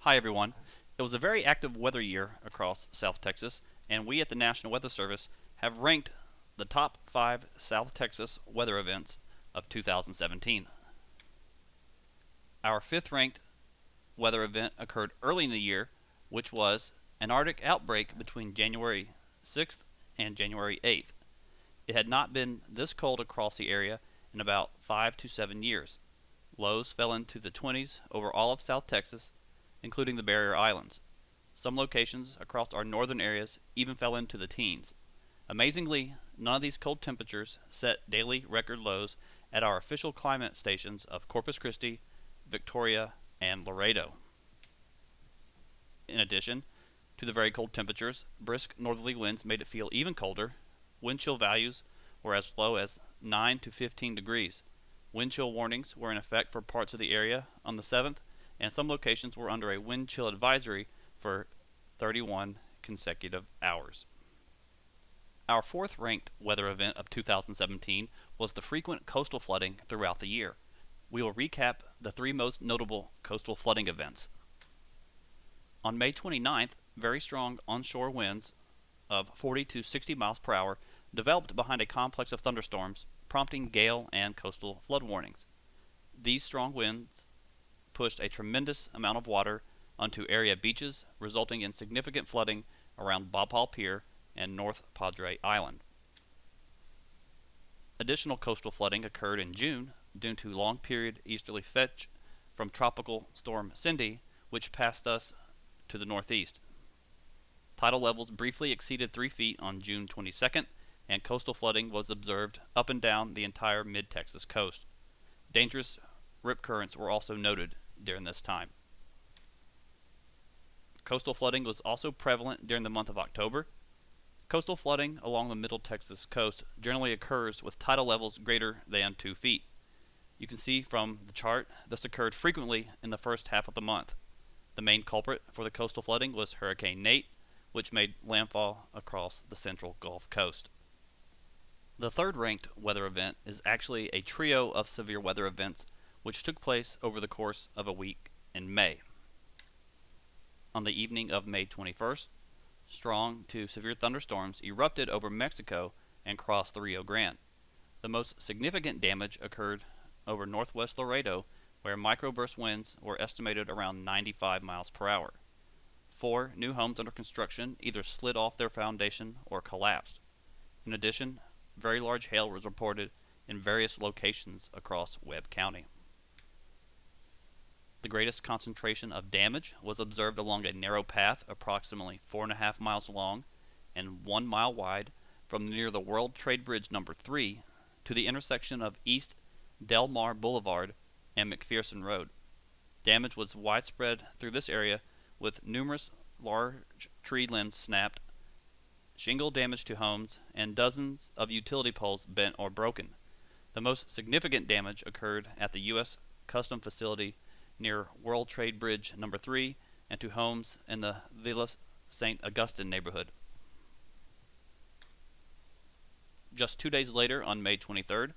Hi everyone. It was a very active weather year across South Texas, and we at the National Weather Service have ranked the top 5 South Texas weather events of 2017. Our 5th ranked weather event occurred early in the year, which was an Arctic outbreak between January 6th and January 8th. It had not been this cold across the area in about 5 to 7 years. Lows fell into the 20s over all of South Texas, including the barrier islands. Some locations across our northern areas even fell into the teens. Amazingly, none of these cold temperatures set daily record lows at our official climate stations of Corpus Christi, Victoria, and Laredo. In addition to the very cold temperatures, brisk northerly winds made it feel even colder. Wind chill values were as low as 9 to 15 degrees. Wind chill warnings were in effect for parts of the area on the 7th, and some locations were under a wind chill advisory for 31 consecutive hours. Our 4th ranked weather event of 2017 was the frequent coastal flooding throughout the year. We will recap the 3 most notable coastal flooding events. On May 29th, very strong onshore winds of 40 to 60 miles per hour developed behind a complex of thunderstorms, prompting gale and coastal flood warnings. These strong winds pushed a tremendous amount of water onto area beaches, resulting in significant flooding around Bob Hall Pier and North Padre Island. Additional coastal flooding occurred in June due to long-period easterly fetch from Tropical Storm Cindy, which passed us to the northeast. Tidal levels briefly exceeded 3 feet on June 22nd, and coastal flooding was observed up and down the entire mid-Texas coast. Dangerous rip currents were also noted during this time. Coastal flooding was also prevalent during the month of October. Coastal flooding along the middle Texas coast generally occurs with tidal levels greater than 2 feet. You can see from the chart this occurred frequently in the first half of the month. The main culprit for the coastal flooding was Hurricane Nate, which made landfall across the central Gulf Coast. The 3rd ranked weather event is actually a trio of severe weather events which took place over the course of a week in May. On the evening of May 21st, strong to severe thunderstorms erupted over Mexico and crossed the Rio Grande. The most significant damage occurred over northwest Laredo, where microburst winds were estimated around 95 miles per hour. 4 new homes under construction either slid off their foundation or collapsed. In addition, very large hail was reported in various locations across Webb County. The greatest concentration of damage was observed along a narrow path approximately 4.5 miles long and 1 mile wide from near the World Trade Bridge No. 3 to the intersection of East Del Mar Boulevard and McPherson Road. Damage was widespread through this area, with numerous large tree limbs snapped, shingle damage to homes, and dozens of utility poles bent or broken. The most significant damage occurred at the U.S. Custom Facility near World Trade Bridge No. 3 and to homes in the Villa St. Augustine neighborhood. Just 2 days later, on May 23rd,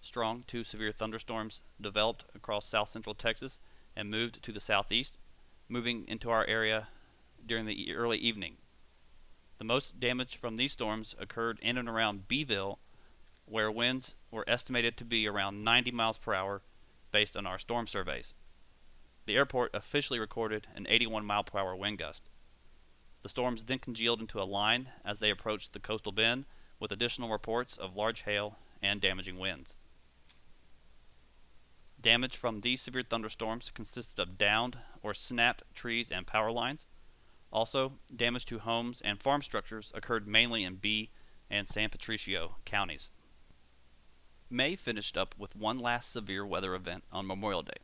strong to severe thunderstorms developed across south central Texas and moved to the southeast, moving into our area during the early evening. The most damage from these storms occurred in and around Beeville, where winds were estimated to be around 90 miles per hour based on our storm surveys. The airport officially recorded an 81 mile per hour wind gust. The storms then congealed into a line as they approached the coastal bend, with additional reports of large hail and damaging winds. Damage from these severe thunderstorms consisted of downed or snapped trees and power lines. Also, damage to homes and farm structures occurred mainly in B and San Patricio counties. May finished up with one last severe weather event on Memorial Day.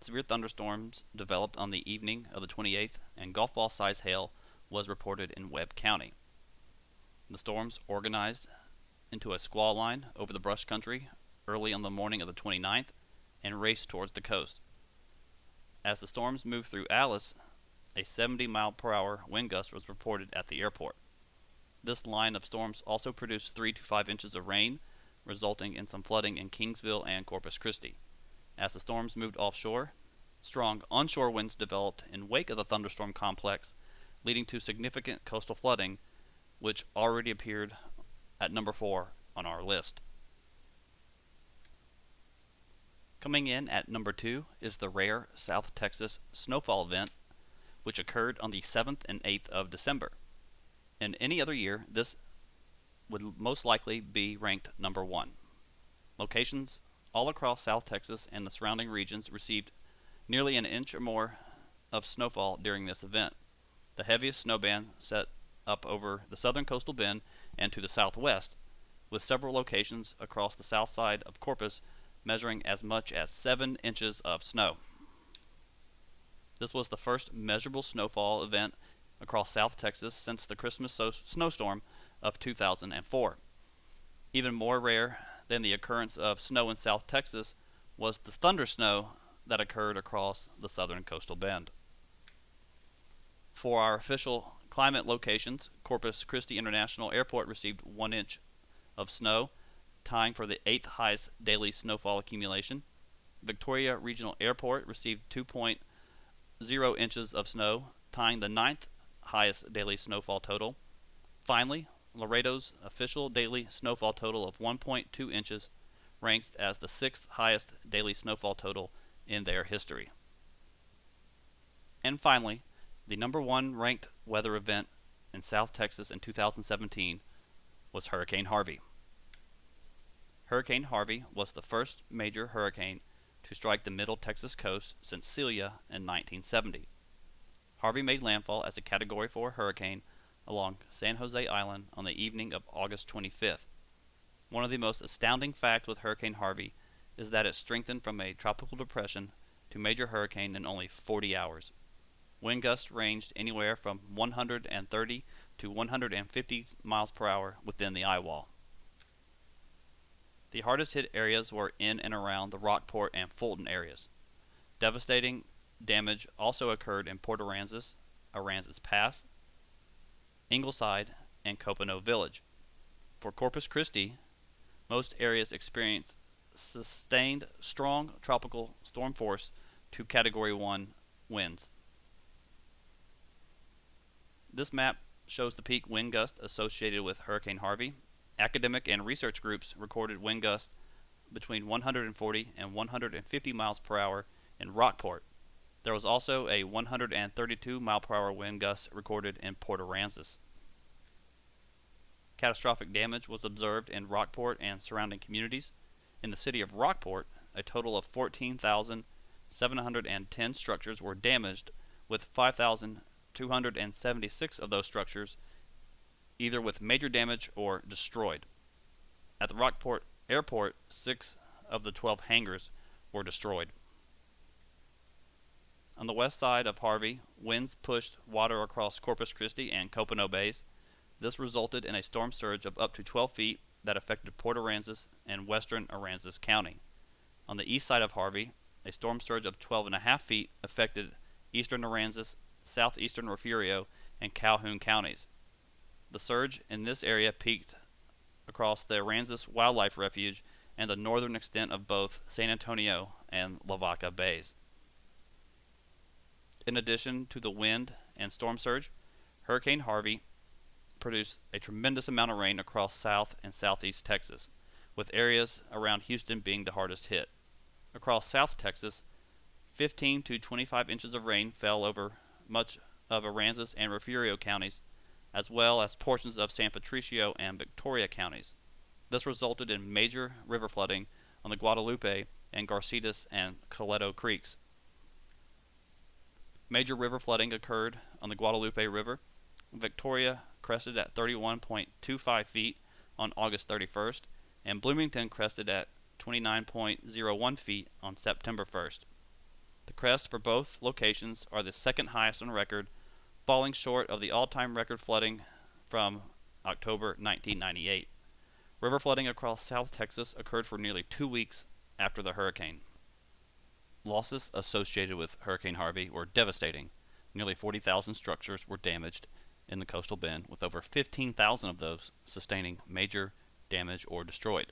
Severe thunderstorms developed on the evening of the 28th, and golf ball size hail was reported in Webb County. The storms organized into a squall line over the brush country early on the morning of the 29th and raced towards the coast. As the storms moved through Alice, a 70 mile per hour wind gust was reported at the airport. This line of storms also produced 3 to 5 inches of rain, resulting in some flooding in Kingsville and Corpus Christi. As the storms moved offshore, Strong onshore winds developed in wake of the thunderstorm complex, leading to significant coastal flooding, which already appeared at number 4 on our list. Coming in at number 2 is the rare South Texas snowfall event, which occurred on the 7th and 8th of December. In any other year, this would most likely be ranked number 1. Locations all across South Texas and the surrounding regions received nearly an inch or more of snowfall during this event. The heaviest snow band set up over the southern coastal bend and to the southwest, with several locations across the south side of Corpus measuring as much as 7 inches of snow. This was the first measurable snowfall event across South Texas since the Christmas snowstorm of 2004. Even more rare than the occurrence of snow in South Texas was the thunder snow that occurred across the southern coastal bend. For our official climate locations, Corpus Christi International Airport received 1 inch of snow, tying for the 8th highest daily snowfall accumulation. Victoria Regional Airport received 2.0 inches of snow, tying the 9th highest daily snowfall total. Finally, Laredo's official daily snowfall total of 1.2 inches ranks as the 6th highest daily snowfall total in their history. And finally, the number 1 ranked weather event in South Texas in 2017 was Hurricane Harvey. Hurricane Harvey was the first major hurricane to strike the middle Texas coast since Celia in 1970. Harvey made landfall as a Category 4 hurricane along San Jose Island on the evening of August 25th. One of the most astounding facts with Hurricane Harvey is that it strengthened from a tropical depression to major hurricane in only 40 hours. Wind gusts ranged anywhere from 130 to 150 miles per hour within the eye wall. The hardest hit areas were in and around the Rockport and Fulton areas. Devastating damage also occurred in Port Aransas, Aransas Pass, Ingleside, and Copano Village. For Corpus Christi, most areas experienced sustained strong tropical storm force to Category 1 winds. This map shows the peak wind gust associated with Hurricane Harvey. Academic and research groups recorded wind gusts between 140 and 150 miles per hour in Rockport. There was also a 132 mile per hour wind gust recorded in Port Aransas. Catastrophic damage was observed in Rockport and surrounding communities. In the city of Rockport, a total of 14,710 structures were damaged, with 5,276 of those structures either with major damage or destroyed. At the Rockport Airport, 6 of the 12 hangars were destroyed. On the west side of Harvey, winds pushed water across Corpus Christi and Copano Bays. This resulted in a storm surge of up to 12 feet that affected Port Aransas and western Aransas County. On the east side of Harvey, a storm surge of 12.5 feet affected eastern Aransas, southeastern Refugio, and Calhoun counties. The surge in this area peaked across the Aransas Wildlife Refuge and the northern extent of both San Antonio and Lavaca Bays. In addition to the wind and storm surge, Hurricane Harvey produced a tremendous amount of rain across South and Southeast Texas, with areas around Houston being the hardest hit. Across South Texas, 15 to 25 inches of rain fell over much of Aransas and Refugio counties, as well as portions of San Patricio and Victoria counties. This resulted in major river flooding on the Guadalupe and Garcitas and Coleto creeks. Major river flooding occurred on the Guadalupe River. Victoria crested at 31.25 feet on August 31st, and Bloomington crested at 29.01 feet on September 1st. The crests for both locations are the second highest on record, falling short of the all-time record flooding from October 1998. River flooding across South Texas occurred for nearly 2 weeks after the hurricane. Losses associated with Hurricane Harvey were devastating. Nearly 40,000 structures were damaged in the coastal bend, with over 15,000 of those sustaining major damage or destroyed.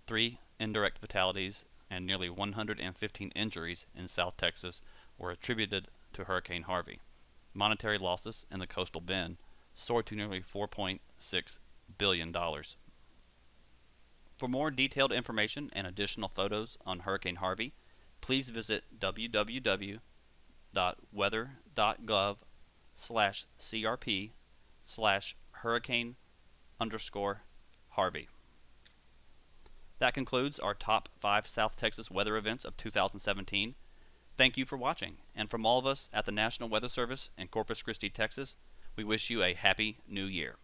3 indirect fatalities and nearly 115 injuries in South Texas were attributed to Hurricane Harvey. Monetary losses in the coastal bend soared to nearly $4.6 billion. For more detailed information and additional photos on Hurricane Harvey, please visit www.weather.gov/crp/hurricane_Harvey. That concludes our top 5 South Texas weather events of 2017. Thank you for watching, and from all of us at the National Weather Service in Corpus Christi, Texas, we wish you a happy new year.